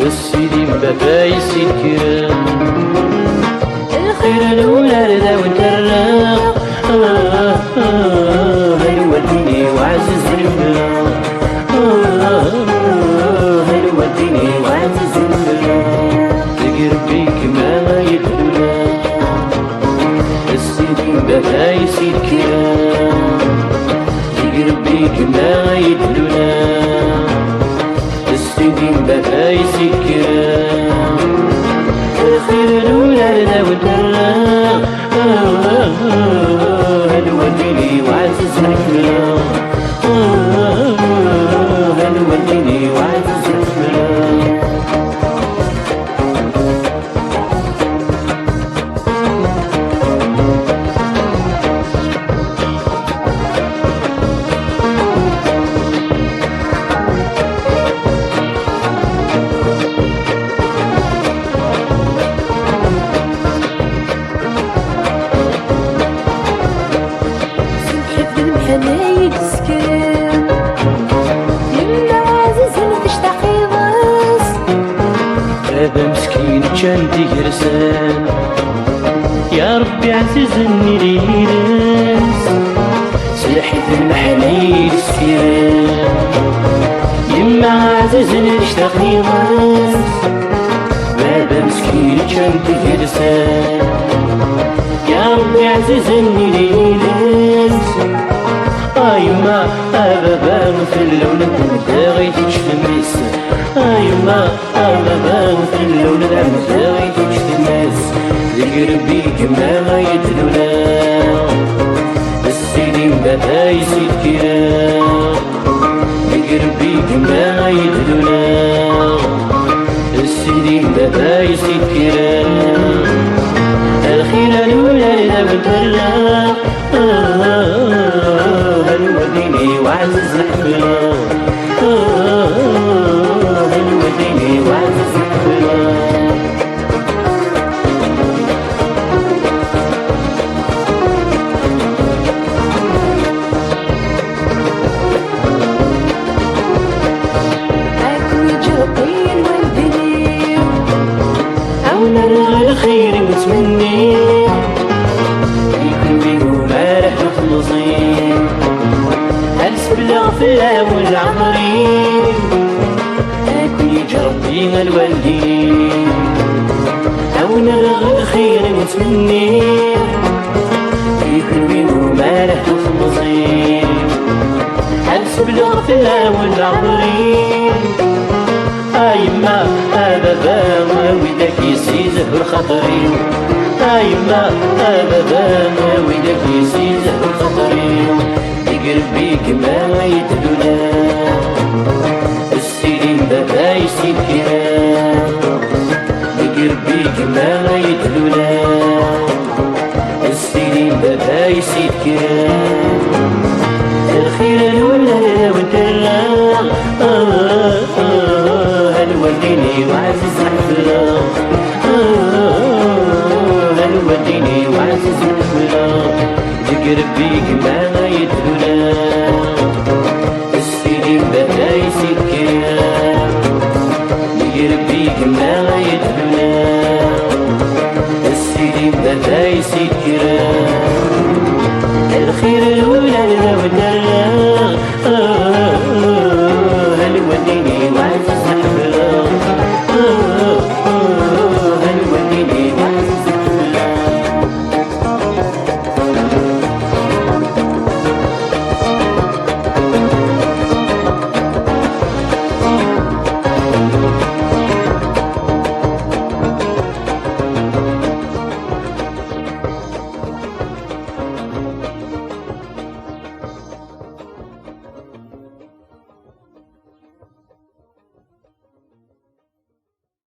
السيدي مباباي سيد كرام الخير الولاد ذا ونترق هلوديني وعزز البلاد هلوديني وعزز البلاد تقربيك ما يدلنا السيدي مباباي سيد كرام تقربيك ما يدلنا السيدي مباباي سيد كرام الخير الولاد ذا ونترق هلوديني وعزز البلاد هلوديني وعزز البلاد حنايد سكان يمنا عزيزة تشتاقي ضاس هذا مسكين كان تيرسان يا ربي عززني ليرس سلحت المحنايد سكان يما عززني تشتاقي ضاس هذا مسكين كان تيرسان يا ربي عززني ليرس يما أبابا في اللون داغي تشتمس يما أبابا في اللون داغي تشتمس ذكربيك ما يدلونا السيدي مباباي سيد كرام ذكربيك ما يدلونا السيدي مباباي سيد كرام الخير الولاد بترلا هلوديني وعزز الحفلة هلوديني وعزز الحفلة عاكم يجربين والدنيا أو نرغى الخير متمني يكون بيهم مالح مخلصين هالسبلة في الأول عمرين أكون يجربين الوالدين أو نرغى الخير متمني يكون بيهم مالح مخلصين هالسبلة في الأول عمرين يما أبابا ويدك يسيزه الخطرين يما أبابا ويدك يسيزه الخطرين يقربيك ما يدلونا السيدي مباباي سيد كرام يقربيك ما يدلونا السيدي مباباي سيد كرام الخير الولاد وترى هلوديني وعزز الحفلة هلوديني وعزز الحفلة تقربيك ما يدلونا السيدي مباباي سيد كرام يقربيك ما يدلونا السيدي مباباي سيد كرام